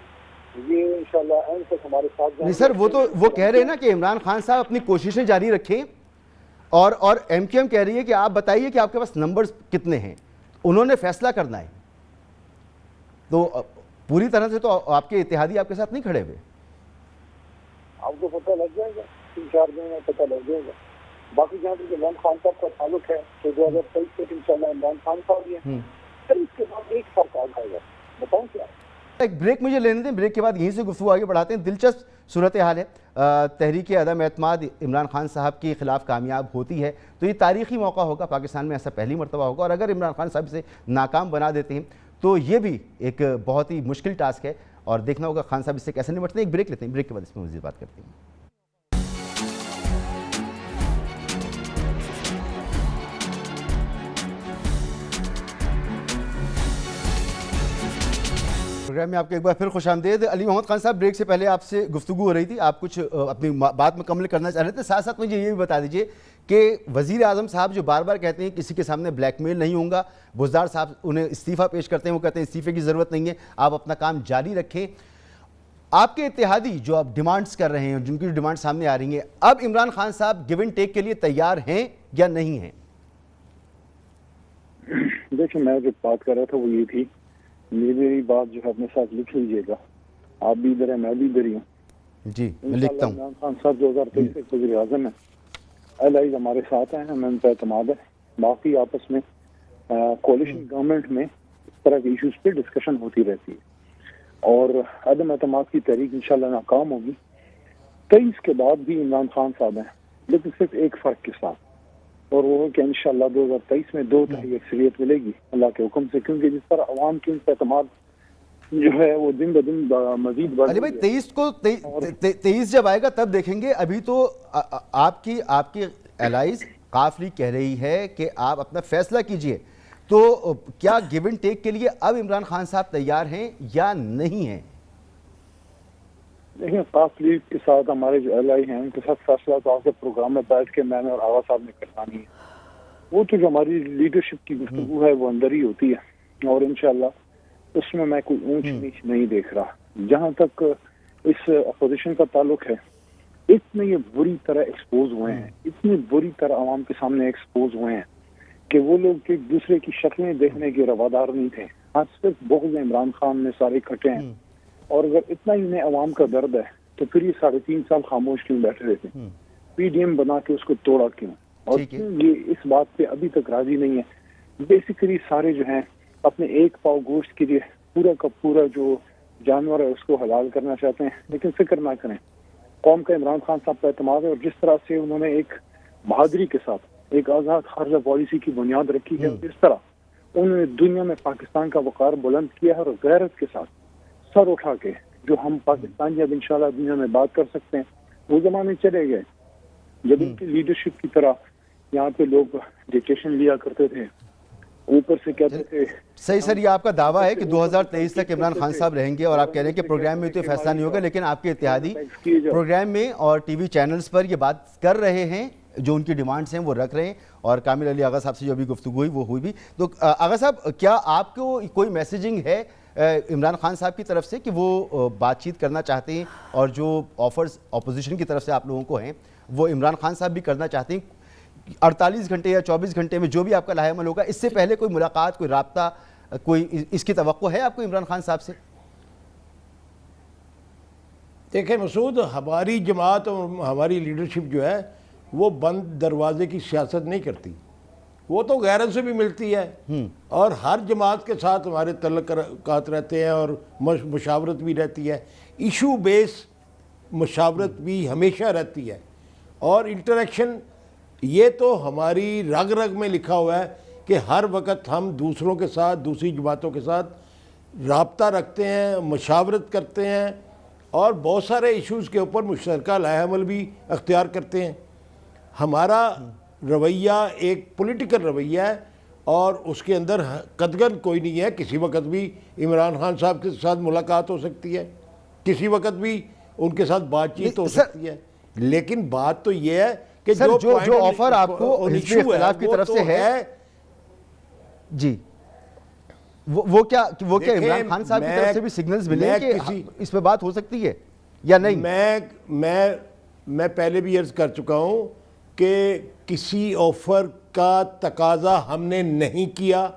S7: یہ انشاءاللہ اینڈ تک ہمارے ساتھ.
S1: نہیں سر وہ کہہ رہے ہیں نا کہ عمران خان صاحب اپنی کوششیں جاری رکھیں, اور ایم کیو ایم کہہ رہی ہے کہ آپ بتائیے کہ آپ کے پاس نمبرز کتنے ہیں, انہوں نے فیصلہ کرنا ہے. تو پوری طرح سے تو آپ کے اتحادی آپ کے ساتھ نہیں کھڑے ہوئے.
S7: آپ کو پتہ لگ جائے گا, 3-4 دن میں پتہ لگ جائے گا. باقی جہاں تک عمران خان صاحب کا تعلق ہے تو 2023 تک انشاءاللہ عمران خان صاحب بھی ہیں, پھر اس کے بعد ایک سال کام آئے گا. بتاؤں کیا
S1: ایک بریک مجھے لینے دیں, بریک کے بعد یہیں سے گفتگو آگے بڑھاتے ہیں. دلچسپ صورتحال ہے. تحریک عدم اعتماد عمران خان صاحب کے خلاف کامیاب ہوتی ہے تو یہ تاریخی موقع ہوگا, پاکستان میں ایسا پہلی مرتبہ ہوگا, اور اگر عمران خان صاحب سے ناکام بنا دیتے ہیں تو یہ بھی ایک بہت ہی مشکل ٹاسک ہے, اور دیکھنا ہوگا خان صاحب اس سے کیسے نمٹتے ہیں. ایک بریک لیتے ہیں, بریک کے بعد اس میں مزید بات کرتے ہیں. پروگرام میں آپ کے ایک بار پھر خوش آمدید. علی محمد خان صاحب, بریک سے پہلے آپ سے گفتگو ہو رہی تھی, آپ کچھ اپنی بات مکمل کرنا چاہ رہے تھے. ساتھ ساتھ مجھے یہ بھی بتا دیجئے کہ وزیر اعظم صاحب جو بار بار کہتے ہیں کسی کے سامنے بلیک میل نہیں ہوں گا, بزدار صاحب انہیں استعفیٰ پیش کرتے ہیں, وہ کہتے ہیں استعفے کی ضرورت نہیں ہے, آپ اپنا کام جاری رکھیں. آپ کے اتحادی جو آپ ڈیمانڈز کر رہے ہیں, جن کی ڈیمانڈ سامنے آ رہی ہیں, اب عمران خان صاحب گیو اینڈ ٹیک کے لیے تیار ہیں یا نہیں ہیں؟
S7: دیکھیں میں جو بات کر رہا تھا وہ یہ تھی, میری بات جو ہے اپنے ساتھ لکھ لیجیے گا, آپ بھی ادھر ہیں میں بھی ادھر ہی ہوں.
S1: جی میں لکھتا ہوں.
S7: عمران خان صاحب 2023 سے وزیر اعظم ہیں, الائز ہمارے ساتھ ہیں, ہمیں ان پہ اعتماد ہے. باقی آپس میں کولیشن گورنمنٹ میں اس طرح کے ایشوز پہ ڈسکشن ہوتی رہتی ہے, اور عدم اعتماد کی تحریک انشاءاللہ ناکام ہوگی. 23 کے بعد بھی عمران خان صاحب ہیں, لیکن صرف ایک فرق کے ساتھ, اور وہ کہ انشاءاللہ 2023 میں 2 تہائی اکثریت ملے گی اللہ کے حکم سے, کیونکہ جس پر عوام کی ان پر اعتماد جو ہے وہ دن بہ دن مزید بڑھ.
S1: علی بھائی 23 جب آئے گا تب دیکھیں گے. ابھی تو آپ کی الائز قاف لیگ کہہ رہی ہے کہ آپ اپنا فیصلہ کیجئے, تو کیا گیو اینڈ ٹیک کے لیے اب عمران خان صاحب تیار ہیں یا نہیں ہیں؟
S7: دیکھیں قاف لیگ کے ساتھ ہمارے جو الائی ہیں ان کے ساتھ فیصلہ تو آپ کے پروگرام میں بیٹھ کے میں نے اور آغا صاحب نے کرنا نہیں ہے. وہ تو جو ہماری لیڈرشپ کی گفتگو ہے وہ اندر ہی ہوتی ہے, اور انشاءاللہ اس میں کوئی اونچ نیچ نہیں دیکھ رہا. جہاں تک اس اپوزیشن کا تعلق ہے, اتنے یہ بری طرح ایکسپوز ہوئے ہیں, اتنی بری طرح عوام کے سامنے ایکسپوز ہوئے ہیں کہ وہ لوگ ایک دوسرے کی شکلیں دیکھنے کے روادار نہیں تھے. آج صرف بغض عمران خان میں سارے اکٹھے ہیں, اور اگر اتنا ہی انہیں عوام کا درد ہے تو پھر یہ 3.5 سال خاموش کیوں بیٹھے رہتے ہیں, پی ڈی ایم بنا کے اس کو توڑا کیوں, اور کیوں یہ اس بات پہ ابھی تک راضی نہیں ہے. بیسیکلی سارے جو ہیں اپنے ایک پاؤ گوشت کے لیے پورا کا پورا جو جانور ہے اس کو حلال کرنا چاہتے ہیں, لیکن فکر نہ کریں قوم کا عمران خان صاحب کا اعتماد ہے, اور جس طرح سے انہوں نے ایک بہادری کے ساتھ ایک آزاد خارجہ پالیسی کی بنیاد رکھی ہے, اس طرح انہوں نے دنیا میں پاکستان کا وقار بلند کیا ہے, اور غیرت کے ساتھ سر اٹھا کے جو ہم پاکستانی اب انشاءاللہ دنیا میں بات کر سکتے ہیں. وہ زمانے چلے گئے جب ان کی لیڈرشپ کی طرح یہاں پہ لوگ ڈکٹیشن لیا کرتے تھے, اوپر سے کہتے تھے
S1: صحیح سر، یہ آپ کا دعویٰ ہے کہ 2023 تک عمران خان صاحب رہیں گے، اور آپ کہہ رہے ہیں کہ پروگرام میں تو فیصلہ نہیں ہوگا، لیکن آپ کے اتحادی پروگرام میں اور ٹی وی چینلز پر یہ بات کر رہے ہیں، جو ان کی ڈیمانڈز ہیں وہ رکھ رہے ہیں، اور کامل علی آغا صاحب سے جو ابھی گفتگو ہوئی وہ ہوئی بھی. تو آغا صاحب، کیا آپ کو کوئی میسیجنگ ہے عمران خان صاحب کی طرف سے کہ وہ بات چیت کرنا چاہتے ہیں، اور جو آفرز اپوزیشن کی طرف سے آپ لوگوں کو ہیں وہ عمران خان صاحب بھی کرنا چاہتے ہیں؟ 48 گھنٹے یا 24 گھنٹے میں جو بھی آپ کا لاہ عمل ہوگا، اس سے پہلے کوئی ملاقات، کوئی رابطہ، کوئی اس کی توقع ہے آپ کو عمران خان صاحب سے؟
S4: دیکھیں مسعود، ہماری جماعت اور ہماری لیڈرشپ جو ہے وہ بند دروازے کی سیاست نہیں کرتی، وہ تو غیروں سے بھی ملتی ہے، اور ہر جماعت کے ساتھ ہمارے تعلقات رہتے ہیں اور مشاورت بھی رہتی ہے، ایشو بیس مشاورت بھی ہمیشہ رہتی ہے، اور انٹریکشن یہ تو ہماری رگ رگ میں لکھا ہوا ہے کہ ہر وقت ہم دوسروں کے ساتھ، دوسری جماعتوں کے ساتھ رابطہ رکھتے ہیں، مشاورت کرتے ہیں، اور بہت سارے ایشوز کے اوپر مشترکہ لائحہ عمل بھی اختیار کرتے ہیں. ہمارا رویہ ایک پولیٹیکل رویہ ہے، اور اس کے اندر قطعاً کوئی نہیں ہے. کسی وقت بھی عمران خان صاحب کے ساتھ ملاقات ہو سکتی ہے، کسی وقت بھی ان کے ساتھ بات چیت ہو سکتی ہے، لیکن بات تو یہ ہے کہ
S1: جو آفر آپ کو حزب اختلاف کی طرف سے ہے جی، وہ کیا عمران خان صاحب کی طرف سے بھی سگنلز ملے کہ اس پہ بات ہو سکتی ہے یا نہیں؟
S4: میں پہلے بھی عرض کر چکا ہوں کہ کسی آفر کا تقاضا ہم نے نہیں کیا،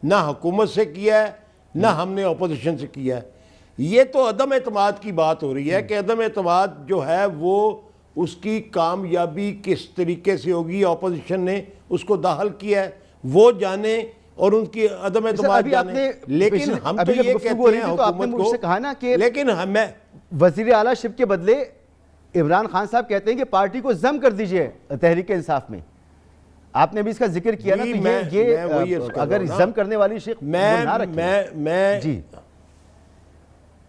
S4: نہ حکومت سے کیا ہے، نہ ہم نے اپوزیشن سے کیا ہے. یہ تو عدم اعتماد کی بات ہو رہی ہے کہ عدم اعتماد جو ہے وہ اس کی کامیابی کس طریقے سے ہوگی. اپوزیشن نے اس کو داخل کیا ہے، وہ جانے، اور ان کی عدم اعتماد جانے. لیکن ہم تو یہ کہتے ہیں حکومت کو، لیکن ہمیں
S1: وزیر اعلیٰ شپ کے بدلے عمران خان صاحب کہتے ہیں کہ پارٹی کو ضم کر دیجئے تحریک انصاف میں. آپ نے بھی اس کا ذکر کیا نا، تو یہ اگر ضم کرنے والی شیخ نہ رکھیں. جی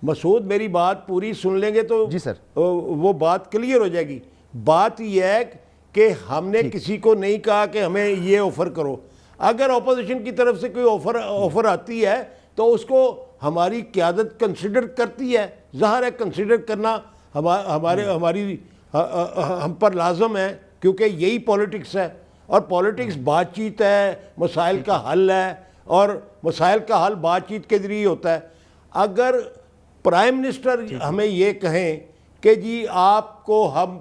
S4: مسعود، میری بات پوری سن لیں گے تو
S1: جی سر
S4: وہ بات کلیئر ہو جائے گی. بات یہ ہے کہ ہم نے کسی کو نہیں کہا کہ ہمیں یہ آفر کرو. اگر اپوزیشن کی طرف سے کوئی آفر آتی ہے تو اس کو ہماری قیادت کنسیڈر کرتی ہے. ظاہر ہے کنسیڈر کرنا ہم پر لازم ہے، کیونکہ یہی پولیٹکس ہے، اور پولیٹکس بات چیت ہے، مسائل کا حل ہے، اور مسائل کا حل بات چیت کے ذریعے ہوتا ہے. اگر پرائم منسٹر ہمیں یہ کہیں کہ جی آپ کو ہم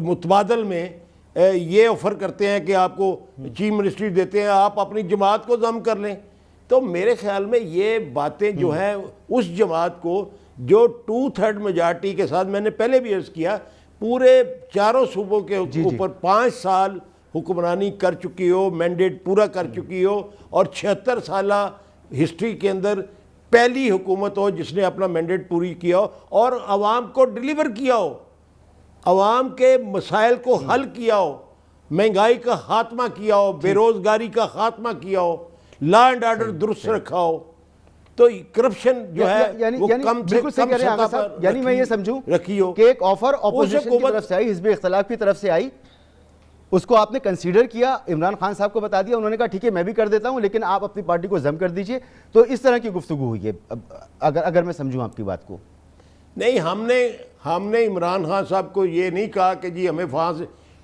S4: متبادل میں یہ آفر کرتے ہیں کہ آپ کو چیف منسٹری دیتے ہیں، آپ اپنی جماعت کو ضم کر لیں، تو میرے خیال میں یہ باتیں جو ہیں اس جماعت کو جو 2/3 میجارٹی کے ساتھ، میں نے پہلے بھی عرض کیا، پورے چاروں صوبوں کے اوپر 5 سال حکمرانی کر چکی ہو، مینڈیٹ پورا کر چکی ہو، اور 76 سالہ ہسٹری کے اندر پہلی حکومت ہو جس نے اپنا مینڈیٹ پوری کیا ہو اور عوام کو ڈیلیور کیا ہو، عوام کے مسائل کو حل کیا ہو، مہنگائی کا خاتمہ کیا ہو، بے روزگاری کا خاتمہ کیا ہو، لا اینڈ آرڈر درست رکھا ہو، تو کرپشن جو ہے وہ کم سے کم سطح پر
S1: یعنی میں یہ سمجھوں
S4: رکھی ہو
S1: کہ ایک آفر اپوزیشن کی طرف سے آئی، حزب اختلاف کی طرف سے آئی، اس کو آپ نے کنسیڈر کیا، عمران خان صاحب کو بتا دیا، انہوں نے کہا ٹھیک ہے میں بھی کر دیتا ہوں لیکن آپ اپنی پارٹی کو ضم کر دیجئے. تو اس طرح کی گفتگو ہوئی ہے اگر میں سمجھوں آپ کی بات کو.
S4: نہیں، ہم نے عمران خان صاحب کو یہ نہیں کہا کہ جی ہمیں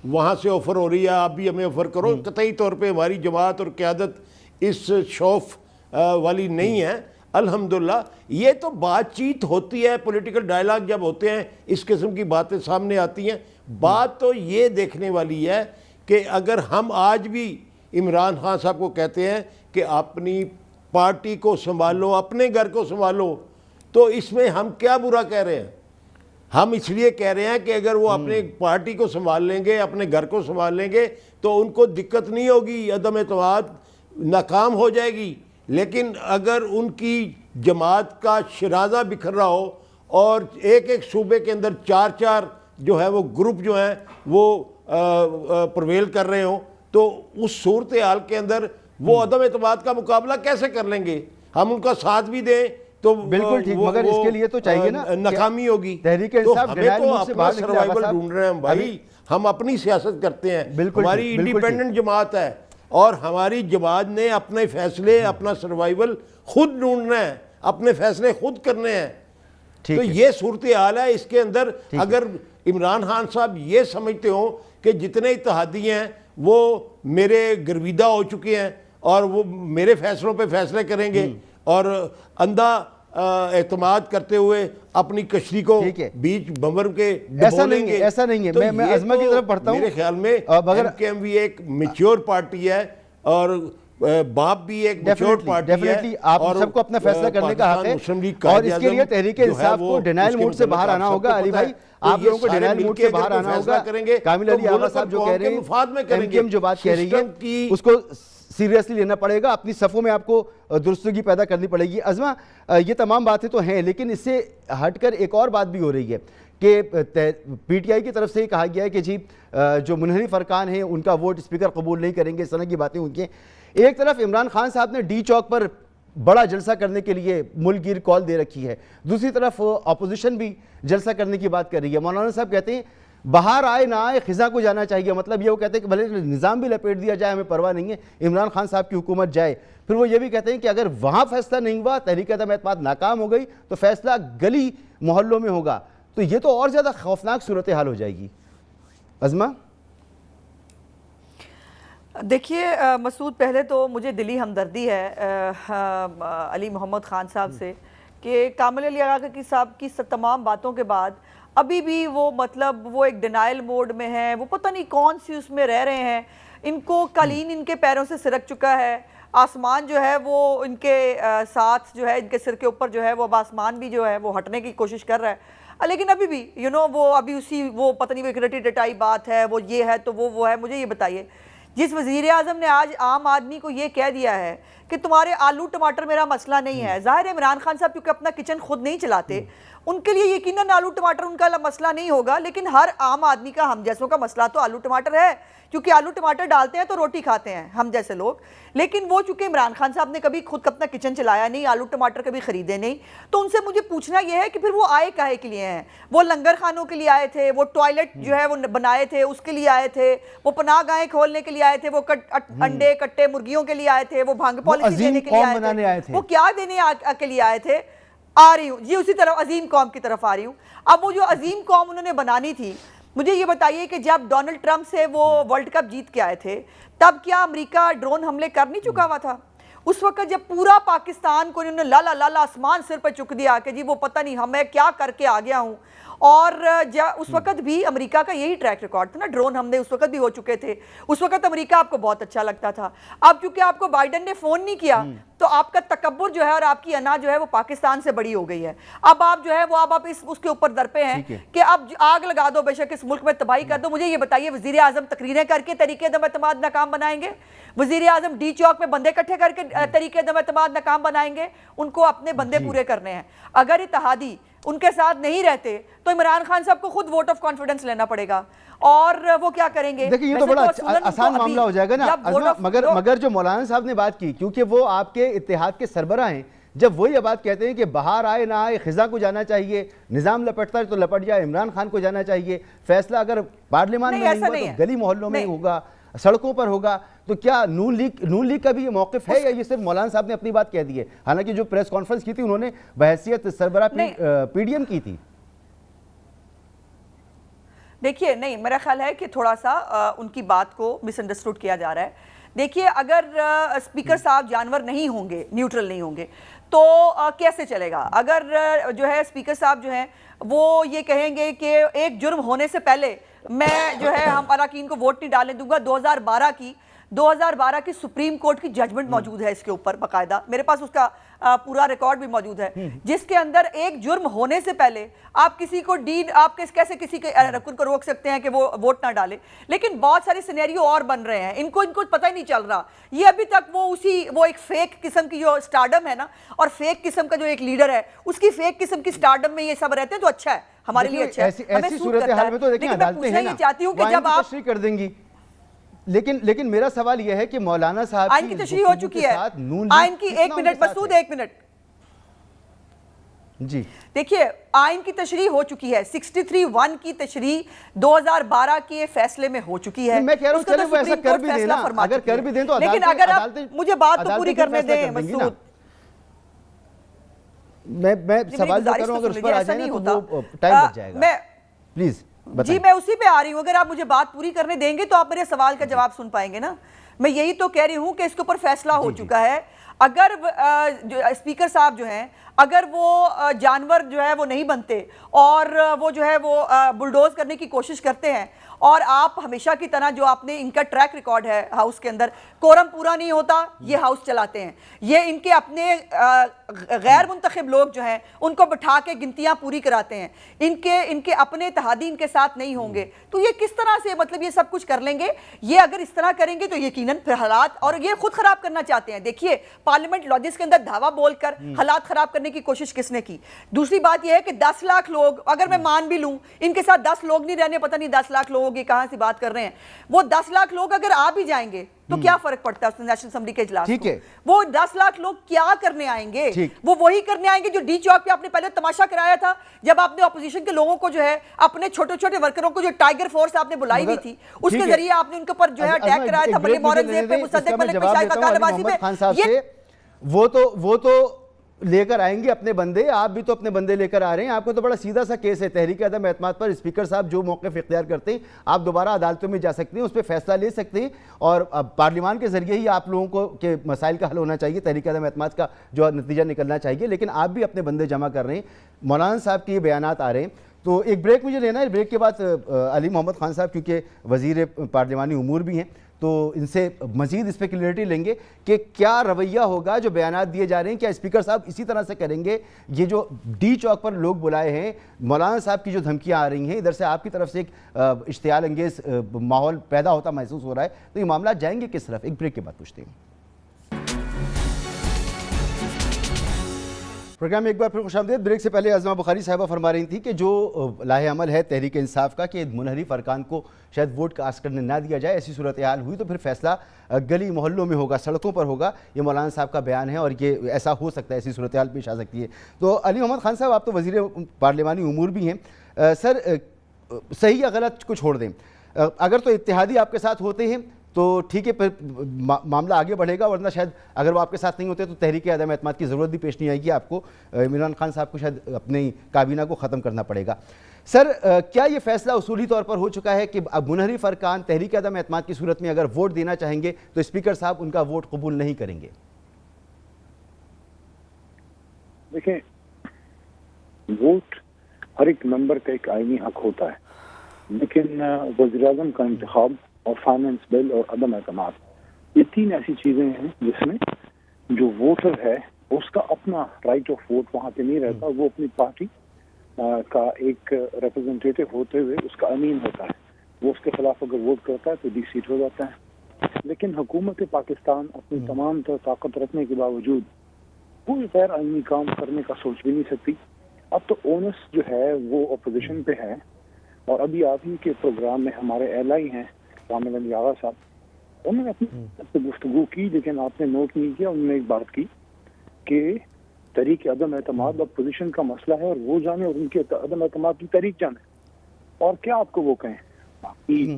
S4: وہاں سے آفر ہو رہی ہے آپ بھی ہمیں آفر کرو. قطعی طور پہ ہماری جماعت اور قیادت اس شوف والی نہیں ہے الحمدللہ. یہ تو بات چیت ہوتی ہے، پولیٹیکل ڈائلاگ جب ہوتے ہیں اس قسم کی باتیں سامنے آتی ہیں. بات تو یہ دیکھنے والی ہے کہ اگر ہم آج بھی عمران خان صاحب کو کہتے ہیں کہ اپنی پارٹی کو سنبھالو، اپنے گھر کو سنبھالو، تو اس میں ہم کیا برا کہہ رہے ہیں؟ ہم اس لیے کہہ رہے ہیں کہ اگر وہ اپنے پارٹی کو سنبھال لیں گے، اپنے گھر کو سنبھال لیں گے تو ان کو دقت نہیں ہوگی، عدم اعتماد ناکام ہو جائے گی. لیکن اگر ان کی جماعت کا شرازہ بکھر رہا ہو اور ایک صوبے کے اندر 4 جو ہے وہ گروپ جو ہیں وہ پرویل کر رہے ہوں، تو اس صورتحال کے اندر وہ عدم اعتماد کا مقابلہ کیسے کر لیں گے؟ ہم ان کا ساتھ بھی دیں تو
S1: بالکل ٹھیک، مگر اس کے لیے تو چاہیے نا
S4: ناکامی ہوگی.
S1: تحریک
S4: تو
S1: انصاف
S4: ہمیں تو اپنا سروائیول ڈھونڈ رہے ہیں بھائی، ہم اپنی سیاست کرتے ہیں، ہماری انڈیپینڈنٹ جماعت ہے، اور ہماری جماعت نے اپنے فیصلے، اپنا سروائیول خود ڈھونڈنا ہے، اپنے فیصلے خود کرنے ہیں. تو یہ صورتحال ہے. اس کے اندر اگر عمران خان صاحب یہ سمجھتے ہوں کہ جتنے اتحادی ہیں وہ میرے گرویدہ ہو چکے ہیں اور وہ میرے فیصلوں پہ فیصلے کریں گے اور اندھا اعتماد کرتے ہوئے اپنی کشتی کو بیچ بمبر کے ڈبو لیں گے،
S1: ایسا نہیں ہے. میں عظمہ کی طرف پڑھتا ہوں.
S4: میرے خیال میں MKM بھی ایک میچور پارٹی ہے اور باپ بھی ایک میچور پارٹی ہے.
S1: ڈیفینیٹلی آپ سب کو اپنا فیصلہ کرنے کا حق ہے اور اس کے لیے تحریک انصاف کو ڈینائل موڈ سے باہر آنا ہوگا. علی بھائی آپ لوگوں کو ڈینائل موڈ سے باہر آنا ہوگا. کامل علی آغا صاحب جو کہہ رہے ہیں، MKM جو بات کہہ رہی ہے اس کو سیریسلی لینا پڑے گا. اپنی صفوں میں آپ کو درستگی پیدا کرنی پڑے گی. عظمہ یہ تمام باتیں تو ہیں لیکن اس سے ہٹ کر ایک اور بات بھی ہو رہی ہے کہ PTI کی طرف سے یہ کہا گیا ہے کہ جی جو منحرف ارکان ہیں ان کا ووٹ اسپیکر قبول نہیں کریں گے. اس طرح کی باتیں ہوئی ہیں. ایک طرف عمران خان صاحب نے ڈی چوک پر بڑا جلسہ کرنے کے لیے ملک گیر کال دے رکھی ہے، دوسری طرف اپوزیشن بھی جلسہ کرنے کی بات کر رہی ہے. مولانا صاحب کہتے ہیں باہر آئے نہ آئے خزاں کو جانا چاہیے. مطلب یہ وہ کہتے ہیں کہ بھلے نظام بھی لپیٹ دیا جائے ہمیں پرواہ نہیں ہے، عمران خان صاحب کی حکومت جائے. پھر وہ یہ بھی کہتے ہیں کہ اگر وہاں فیصلہ نہیں ہوا، تحریک عدم اعتماد ناکام ہو گئی تو فیصلہ گلی محلوں میں ہوگا. تو یہ تو اور زیادہ خوفناک صورتحال ہو جائے گی. عظمہ
S5: دیکھیے مسعود، پہلے تو مجھے دلی ہمدردی ہے علی محمد خان صاحب سے کہ کامل علی آغا صاحب کی تمام باتوں کے بعد ابھی بھی وہ مطلب وہ ایک ڈینائل موڈ میں ہیں. وہ پتہ نہیں کون سی اس میں رہ رہے ہیں. ان کو قالین ان کے پیروں سے سرک چکا ہے. آسمان جو ہے وہ ان کے ساتھ جو ہے ان کے سر کے اوپر جو ہے وہ اب آسمان بھی جو ہے وہ ہٹنے کی کوشش کر رہا ہے. لیکن ابھی بھی وہ ابھی اسی وہ پتہ نہیں وہ ایک رٹی ڈٹائی بات ہے، وہ یہ ہے تو وہ ہے. مجھے یہ بتائیے، جس وزیر اعظم نے آج عام آدمی کو یہ کہہ دیا ہے کہ تمہارے آلو ٹماٹر میرا مسئلہ نہیں ہے. ظاہر ہے عمران خان صاحب کیونکہ اپنا کچن خود نہیں چلاتے، ان کے لیے یقیناً آلو ٹماٹر ان کا مسئلہ نہیں ہوگا، لیکن ہر عام آدمی کا ہم جیسوں کا مسئلہ تو آلو ٹماٹر ہے، کیونکہ آلو ٹماٹر ڈالتے ہیں تو روٹی کھاتے ہیں ہم جیسے لوگ. لیکن وہ چونکہ عمران خان صاحب نے کبھی خود اپنا کچن چلایا نہیں، آلو ٹماٹر کبھی خریدے نہیں، تو ان سے مجھے پوچھنا یہ ہے کہ پھر وہ آئے کاہے کے لیے ہیں؟ وہ لنگر خانوں کے لیے آئے تھے، وہ ٹوائلٹ جو ہے وہ بنائے تھے اس کے لیے آئے تھے، وہ پناہ گاہیں کھولنے کے لیے آئے تھے، وہ انڈے کٹے مرغیوں کے لیے آئے تھے، وہ بھانگ پالیسی دینے کے لیے آئے تھے، وہ کیا دینے کے لیے آئے تھے؟ آ رہی ہوں جی اسی طرف عظیم قوم کی طرف آ رہی ہوں. اب وہ جو عظیم قوم انہوں نے بنانی تھی، مجھے یہ بتائیے کہ جب ڈونلڈ ٹرمپ سے وہ ورلڈ کپ جیت کے آئے تھے تب کیا امریکہ ڈرون حملے کر نہیں چکا ہوا تھا؟ اس وقت جب پورا پاکستان کو انہوں نے لالا لالا آسمان سر پہ چک دیا کہ جی وہ پتہ نہیں ہمیں کیا کر کے آ گیا ہوں. اور اس وقت بھی امریکہ کا یہی ٹریک ریکارڈ تھا نا، ڈرون حملے اس وقت بھی ہو چکے تھے. اس وقت امریکہ آپ کو بہت اچھا لگتا تھا. اب چونکہ آپ کو بائیڈن نے فون نہیں کیا تو آپ کا تکبر جو ہے اور آپ کی انا جو ہے وہ پاکستان سے بڑی ہو گئی ہے. اب آپ جو ہے وہ اب آپ اس کے اوپر درپے ہیں کہ اب آگ لگا دو، بے شک اس ملک میں تباہی کر دو. مجھے یہ بتائیے وزیر اعظم تقریریں کر کے تحریک عدم اعتماد ناکام بنائیں گے؟ وزیر اعظم ڈی چوک میں بندے اکٹھے کر کے تحریک عدم اعتماد ناکام بنائیں گے؟ ان کو اپنے بندے پورے کرنے ہیں. اگر اتحادی ان کے ساتھ نہیں رہتے تو عمران خان صاحب کو خود ووٹ آف کانفیڈنس لینا پڑے گا. اور وہ کیا کریں گے؟
S1: دیکھیں یہ تو بڑا آسان معاملہ ہو جائے گا نا. مگر جو مولانا صاحب نے بات کی، کیونکہ وہ آپ کے اتحاد کے سربراہ ہیں، جب وہ یہ بات کہتے ہیں کہ باہر آئے نہ آئے خزاں کو جانا چاہیے، نظام لپٹتا ہے تو لپٹ جائے، عمران خان کو جانا چاہیے، فیصلہ اگر پارلیمان میں نہیں ہوا تو گلی محلوں میں ہوگا، سڑکوں پر ہوگا. تو کیا نون لیگ کا بھی یہ موقف ہے یا یہ صرف مولانا صاحب نے اپنی بات کہہ دی ہے؟ حالانکہ جو پریس کانفرنس کی تھی انہوں نے بحیثیت سربراہ PDM کی تھی.
S5: دیکھیے نہیں، میرا خیال ہے کہ تھوڑا سا ان کی بات کو مس انڈرسٹوڈ کیا جا رہا ہے. دیکھیے اگر اسپیکر صاحب جانور نہیں ہوں گے، نیوٹرل نہیں ہوں گے تو کیسے چلے گا؟ اگر جو ہے اسپیکر صاحب جو ہیں وہ یہ کہیں گے کہ ایک جرم ہونے سے پہلے میں جو ہے ہم اراکین کو ووٹ نہیں ڈالنے دوں گا. 2012 کی سپریم کورٹ کی ججمنٹ موجود ہے اس کے اوپر باقاعدہ، میرے پاس اس کا پورا ریکارڈ بھی موجود ہے، جس کے اندر ایک جرم ہونے سے پہلے آپ کسی کو آپ کیسے کسی کے رکن کو روک سکتے ہیں کہ وہ ووٹ نہ ڈالے. لیکن بہت سارے سینیریو اور بن رہے ہیں، ان کو پتہ ہی نہیں چل رہا. یہ ابھی تک وہ ایک فیک قسم کی جو سٹارڈم ہے نا، اور فیک قسم کا جو ایک لیڈر ہے اس کی فیک قسم کی سٹارڈم میں یہ سب رہتے ہیں تو اچھا ہے، ہمارے لیے اچھا ہے، ہمیں سوٹ کرتا ہے. لیکن میں پوچھنا یہ چاہتی ہوں کہ جب آپ
S1: تشریح کر دیں گی، لیکن میرا سوال یہ ہے کہ مولانا صاحب
S5: آئین کی تشریح ہو چکی ہے. آئین کی ایک منٹ مسعود، ایک منٹ.
S1: جی
S5: دیکھیے آئین کی تشریح ہو چکی ہے، 63(1) کی تشریح 2012 کے فیصلے میں ہو چکی ہے.
S1: میں کہہ رہا ہوں چلے وہ ایسا کر بھی دیں نا، اگر کر بھی دیں تو
S5: لیکن اگر آپ مجھے بات تو پوری کرنے دیں مسعود.
S1: میں سوال جو کر رہا ہوں اگر اس پر آ جائیں نا تو وہ ٹائم بچ جائے گا. پلیز
S5: جی میں اسی پہ آ رہی ہوں، اگر آپ مجھے بات پوری کرنے دیں گے تو آپ میرے سوال کا جواب سن پائیں گے نا. میں یہی تو کہہ رہی ہوں کہ اس کے اوپر فیصلہ ہو چکا ہے. اگر اسپیکر صاحب جو ہیں اگر وہ جانور جو ہے وہ نہیں بنتے اور وہ جو ہے وہ بلڈوز کرنے کی کوشش کرتے ہیں اور آپ ہمیشہ کی طرح جو آپ نے ان کا ٹریک ریکارڈ ہے ہاؤس کے اندر، کورم پورا نہیں ہوتا یہ ہاؤس چلاتے ہیں، یہ ان کے اپنے غیر منتخب لوگ جو ہیں ان کو بٹھا کے گنتیاں پوری کراتے ہیں، ان کے اپنے اتحادی ان کے ساتھ نہیں ہوں گے، تو یہ کس طرح سے مطلب یہ سب کچھ کر لیں گے؟ یہ اگر اس طرح کریں گے تو یقیناً پھر حالات، اور یہ خود خراب کرنا چاہتے ہیں. دیکھیے پارلیمنٹ لاجز کے اندر دھاوا بول کر حالات خراب کرنے کی کوشش کس نے کی؟ دوسری بات یہ ہے کہ 10 لاکھ لوگ اگر میں مان بھی لوں ان کے ساتھ 10 لوگ نہیں رہنے، پتہ نہیں 10 لاکھ لوگ یہ کہاں سے بات کر رہے ہیں، وہ 10 لاکھ لوگ اگر آ بھی جائیں گے تو کیا فرق پڑتا ہے نیشنل اسمبلی کے اجلاس کو؟ وہ 10 لاکھ لوگ کیا کرنے آئیں گے؟ وہ وہی کرنے آئیں گے جو ڈی چوک پہ آپ نے پہلے تماشا کرایا تھا جب آپ نے اپوزیشن کے لوگوں کو جو ہے اپنے چھوٹے چھوٹے ورکروں کو جو ٹائیگر فورس آپ نے بلائی ہوئی تھی اس کے ذریعے آپ نے ان کے اوپر جو ہے اٹیک کرایا تھا ملک مورنزیب پہ، مصدق ملک پہ، شائقہ طالبازی پہ.
S1: وہ تو لے کر آئیں گے اپنے بندے، آپ بھی تو اپنے بندے لے کر آ رہے ہیں. آپ کو تو بڑا سیدھا سا کیس ہے، تحریک عدم اعتماد پر اسپیکر صاحب جو موقف اختیار کرتے ہیں آپ دوبارہ عدالتوں میں جا سکتے ہیں، اس پہ فیصلہ لے سکتے ہیں اور پارلیمان کے ذریعے ہی آپ لوگوں کو کے مسائل کا حل ہونا چاہیے، تحریک عدم اعتماد کا جو نتیجہ نکلنا چاہیے. لیکن آپ بھی اپنے بندے جمع کر رہے ہیں، مولانا صاحب کے یہ بیانات آ رہے ہیں. تو ایک بریک مجھے لینا ہے، بریک کے بعد علی محمد خان صاحب کیونکہ وزیر پارلیمانی امور بھی ہیں تو ان سے مزید اس پہ کلیئرٹی لیں گے کہ کیا رویہ ہوگا جو بیانات دیے جا رہے ہیں، کیا اسپیکر صاحب اسی طرح سے کریں گے؟ یہ جو ڈی چوک پر لوگ بلائے ہیں، مولانا صاحب کی جو دھمکیاں آ رہی ہیں، ادھر سے آپ کی طرف سے ایک اشتعال انگیز ماحول پیدا ہوتا محسوس ہو رہا ہے، تو یہ معاملات جائیں گے کس طرف؟ ایک بریک کے بعد پوچھتے ہیں. پروگرام میں ایک بار پھر خوش آمدید. بریک سے پہلے عظمہ بخاری صاحبہ فرما رہی تھی کہ جو لاہ عمل ہے تحریک انصاف کا کہ منحرف ارکان کو شاید ووٹ کاسٹ کرنے نہ دیا جائے، ایسی صورتحال ہوئی تو پھر فیصلہ گلی محلوں میں ہوگا، سڑکوں پر ہوگا. یہ مولانا صاحب کا بیان ہے اور یہ ایسا ہو سکتا ہے، ایسی صورتحال پیش آ سکتی ہے. تو علی محمد خان صاحب آپ تو وزیر پارلیمانی امور بھی ہیں، سر صحیح یا غلط کو چھوڑ دیں، اگر تو اتحادی آپ کے ساتھ ہوتے ہیں تو ٹھیک ہے، پھر معاملہ آگے بڑھے گا، ورنہ شاید اگر وہ آپ کے ساتھ نہیں ہوتے تو تحریک عدم اعتماد کی ضرورت بھی پیش نہیں آئے گی، آپ کو عمران خان صاحب کو شاید اپنی کابینہ کو ختم کرنا پڑے گا. سر کیا یہ فیصلہ اصولی طور پر ہو چکا ہے کہ اب منحرف ارکان تحریک عدم اعتماد کی صورت میں اگر ووٹ دینا چاہیں گے تو اسپیکر صاحب ان کا ووٹ قبول نہیں کریں گے؟
S7: دیکھیں، ووٹ ہر ایک ممبر کا ایک آئینی حق ہوتا ہے، لیکن وزیر اعظم کا انتخاب اور فائنانس بل اور عدم اعتماد، یہ 3 ایسی چیزیں ہیں جس میں جو ووٹر ہے اس کا اپنا رائٹ آف ووٹ وہاں پہ نہیں رہتا، وہ اپنی پارٹی کا ایک ریپرزنٹیٹو ہوتے ہوئے اس کا امین ہوتا ہے، وہ اس کے خلاف اگر ووٹ کرتا ہے تو ڈی سیٹ ہو جاتا ہے. لیکن حکومت پاکستان اپنی تمام تر طاقت رکھنے کے باوجود کوئی غیر آئینی کام کرنے کا سوچ بھی نہیں سکتی. اب تو اونس جو ہے وہ اپوزیشن پہ ہے، اور ابھی آپ ہی کے پروگرام میں ہمارے ایل آئی ہیں کامل علی آغا صاحب، انہوں نے اپنی گفتگو کی، لیکن آپ نے نوٹ نہیں کیا، انہوں نے ایک بات کی کہ تحریک عدم اعتماد اپوزیشن کا مسئلہ ہے اور وہ جانے اور ان کے عدم اعتماد کی تحریک جانے، اور کیا آپ کو وہ کہیں. باقی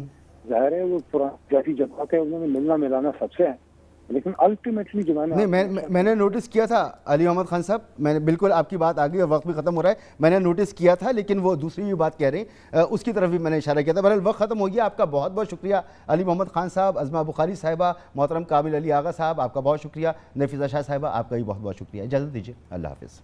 S7: ظاہر ہے وہ پرانی جماعت ہے، انہوں نے ملنا ملانا سب سے ہے، لیکن الٹیمیٹلی جو
S1: میں نے نوٹس کیا تھا علی محمد خان صاحب، میں نے بالکل آپ کی بات آ گئی اور وقت بھی ختم ہو رہا ہے، میں نے نوٹس کیا تھا لیکن وہ دوسری بھی بات کہہ رہے ہیں، اس کی طرف بھی میں نے اشارہ کیا تھا. بہرحال وقت ختم ہو گیا. آپ کا بہت بہت شکریہ علی محمد خان صاحب، عظمہ بخاری صاحبہ، محترم کامل علی آغا صاحب آپ کا بہت شکریہ، نفیسہ شاہ صاحبہ آپ کا بھی بہت بہت شکریہ. اجازت دیجیے، اللہ حافظ.